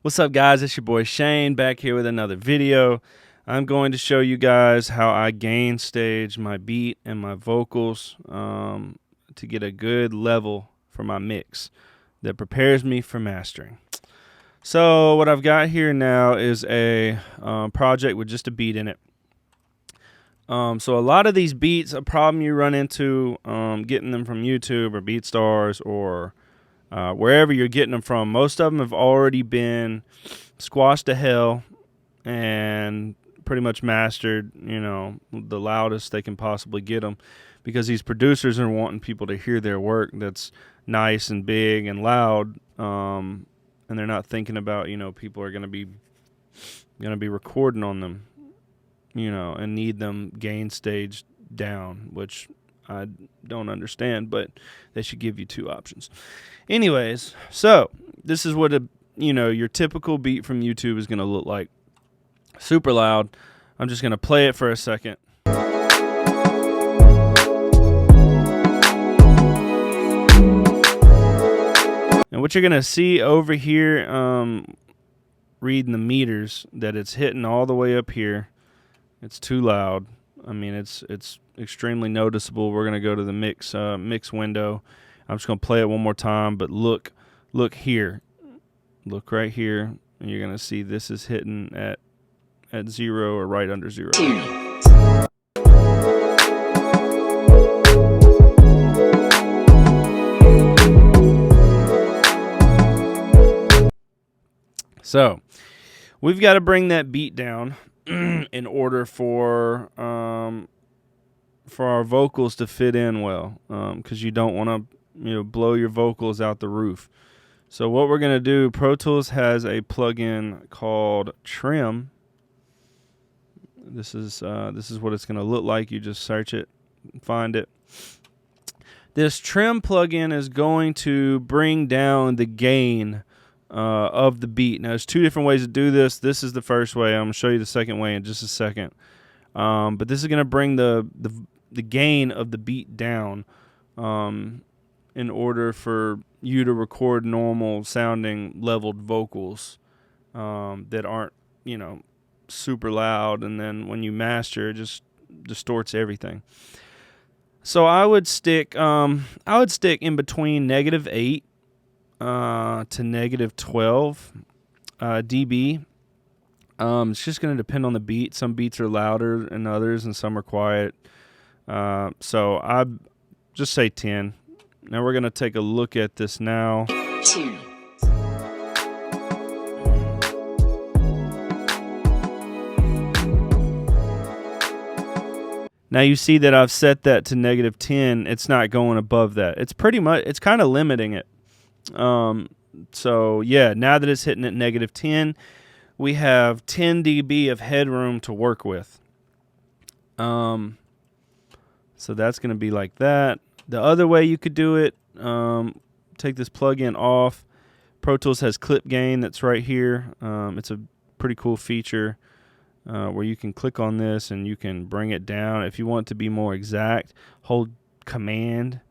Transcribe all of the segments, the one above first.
What's up, guys? It's your boy Shane back here with another video. I'm going to show you guys how I gain stage my beat and my vocals to get a good level for my mix that prepares me for mastering. So what I've got here now is a project with just a beat in it. So a lot of these beats, a problem you run into getting them from YouTube or BeatStars or wherever you're getting them from, most of them have already been squashed to hell and pretty much mastered, the loudest they can possibly get them, because these producers are wanting people to hear their work that's nice and big and loud, and they're not thinking about, people are going to be recording on them, and need them gain stage down, which I don't understand, but they should give you two options. Anyways, so this is what your typical beat from YouTube is going to look like. Super loud. I'm just going to play it for a second. And what you're going to see over here, reading the meters, that it's hitting all the way up here. It's too loud. I mean, it's extremely noticeable. We're going to go to the mix window. I'm just going to play it one more time, but look here. Look right here, and you're going to see this is hitting at 0 or right under 0. So, we've got to bring that beat down in order for our vocals to fit in well, because you don't want to blow your vocals out the roof. So what we're going to do, Pro Tools has a plugin called Trim. This is what it's going to look like. You just search it, find it. This Trim plugin is going to bring down the gain of the beat. Now, there's two different ways to do this. This is the first way. I'm going to show you the second way in just a second. But this is going to bring the gain of the beat down in order for you to record normal sounding leveled vocals that aren't, super loud, and then when you master, it just distorts everything. So I would stick in between -8 to -12 dB. It's just going to depend on the beat. Some beats are louder than others, and some are quiet. So I just say 10. Now we're going to take a look at this now. 2. Now you see that I've set that to -10. It's not going above that. It's kind of limiting it. So yeah, now that it's hitting at -10, we have 10 dB of headroom to work with. So that's going to be like that. The other way you could do it, take this plugin off. Pro Tools has clip gain that's right here. It's a pretty cool feature where you can click on this and you can bring it down. If you want it to be more exact, hold Command.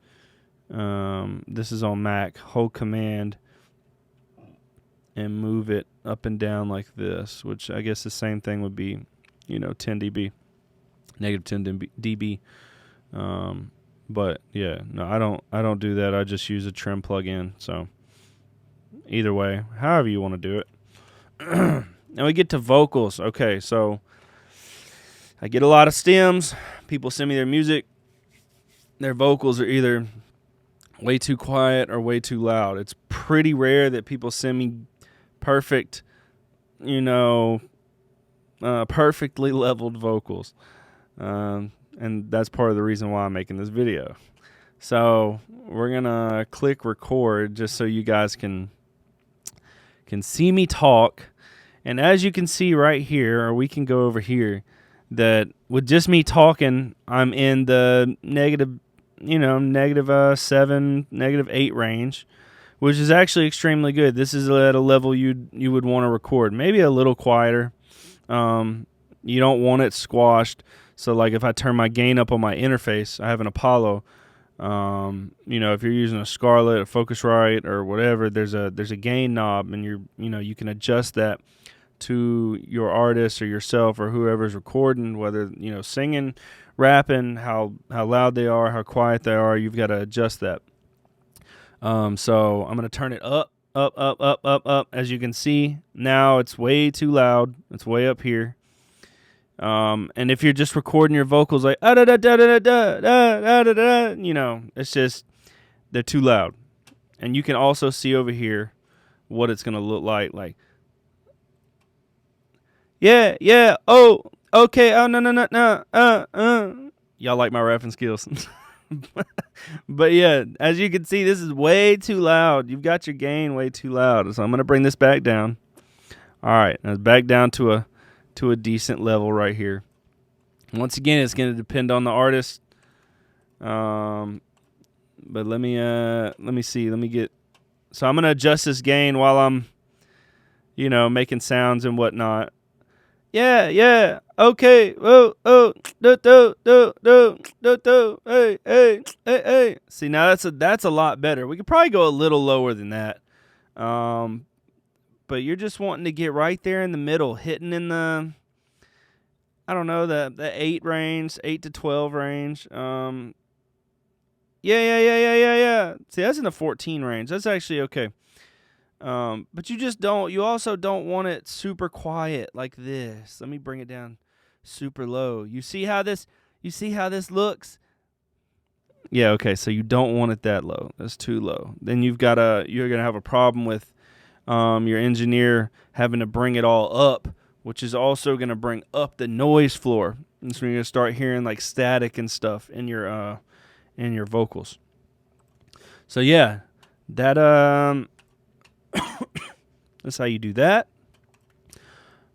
This is on Mac. Hold Command and move it up and down like this, which I guess the same thing would be, 10 dB, -10 dB. But yeah, no, I don't do that. I just use a Trim plugin. So either way, however you want to do it. Now we get to vocals. Okay, so I get a lot of stems. People send me their music. Their vocals are either way too quiet or way too loud. It's pretty rare that people send me perfect, perfectly leveled vocals. And that's part of the reason why I'm making this video. So we're going to click record just so you guys can see me talk. And as you can see right here, or we can go over here, that with just me talking, I'm in the -7, -8 range, which is actually extremely good. This is at a level you would want to record. Maybe a little quieter. You don't want it squashed. So like if I turn my gain up on my interface, I have an Apollo, You know, if you're using a Scarlett, a Focusrite, or whatever, there's a gain knob, and you can adjust that to your artist or yourself or whoever's recording, whether singing, rapping, how loud they are, how quiet they are. You've got to adjust that. So I'm gonna turn it up, up, up, up, up, up. As you can see, now it's way too loud. It's way up here. And if you're just recording your vocals like da da da da da da da da da, it's just they're too loud. And you can also see over here what it's gonna look like. Like, yeah, oh, okay, oh no. Y'all like my rapping skills. But yeah, as you can see, this is way too loud. You've got your gain way too loud. So I'm gonna bring this back down. All right, now back down to a decent level right here. Once again, it's going to depend on the artist. But let me see. Let me get. So I'm going to adjust this gain while I'm, making sounds and whatnot. Yeah. Okay. Oh. Do. Hey. See, now that's a lot better. We could probably go a little lower than that. But you're just wanting to get right there in the middle, hitting in the, I don't know, the 8 range, 8 to 12 range. Yeah. See, that's in the 14 range. That's actually okay. But you also don't want it super quiet like this. Let me bring it down super low. You see how this looks? Yeah, okay. So you don't want it that low. That's too low. Then you're going to have a problem with your engineer having to bring it all up, which is also going to bring up the noise floor. And so you're going to start hearing like static and stuff in your vocals. So yeah, that that's how you do that.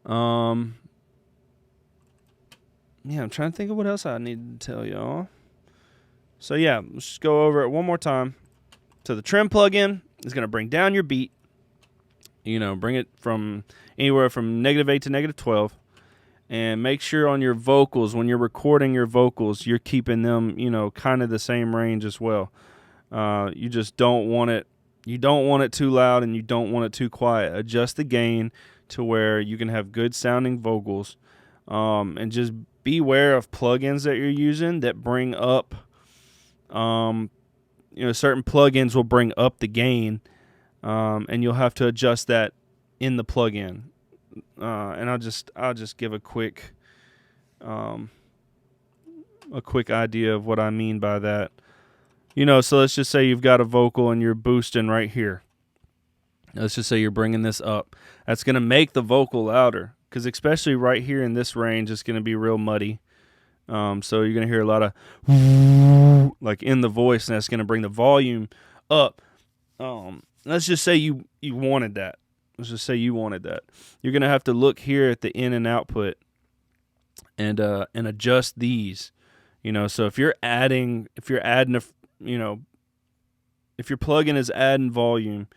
Yeah, I'm trying to think of what else I need to tell y'all. So yeah, let's just go over it one more time. So the trim plugin is going to bring down your beat. Bring it from anywhere from -8 to -12, and make sure on your vocals, when you're recording your vocals, you're keeping them, kind of the same range as well. You just don't want it. You don't want it too loud, and you don't want it too quiet. Adjust the gain to where you can have good sounding vocals, and just beware of plugins that you're using that bring up, certain plugins will bring up the gain. And you'll have to adjust that in the plugin. And I'll just give a quick idea of what I mean by that. So let's just say you've got a vocal and you're boosting right here. Let's just say you're bringing this up. That's going to make the vocal louder, because especially right here in this range, it's going to be real muddy. So you're going to hear a lot of like in the voice, and that's going to bring the volume up. Let's just say you wanted that. Let's just say you wanted that. You're going to have to look here at the in and output and adjust these. So if your plugin is adding volume,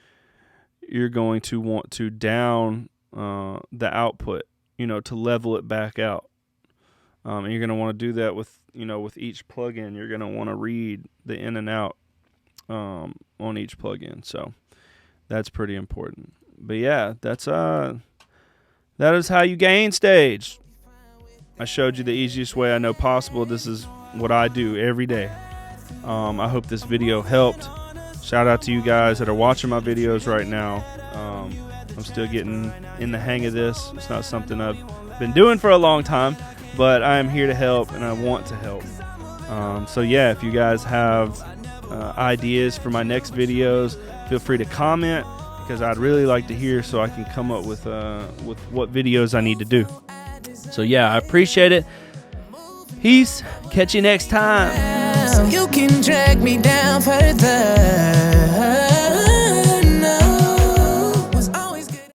you're going to want to down the output, to level it back out. And you're going to want to do that with each plugin. You're going to want to read the in and out on each plugin. So that's pretty important. But yeah, that is how you gain stage. I showed you the easiest way I know possible. This is what I do every day. I hope this video helped. Shout out to you guys that are watching my videos right now. I'm still getting in the hang of this. It's not something I've been doing for a long time, but I am here to help, and I want to help. So yeah, if you guys have ideas for my next videos, feel free to comment, because I'd really like to hear, so I can come up with what videos I need to do. So yeah, I appreciate it. Peace. Catch you next time. You can drag me down further.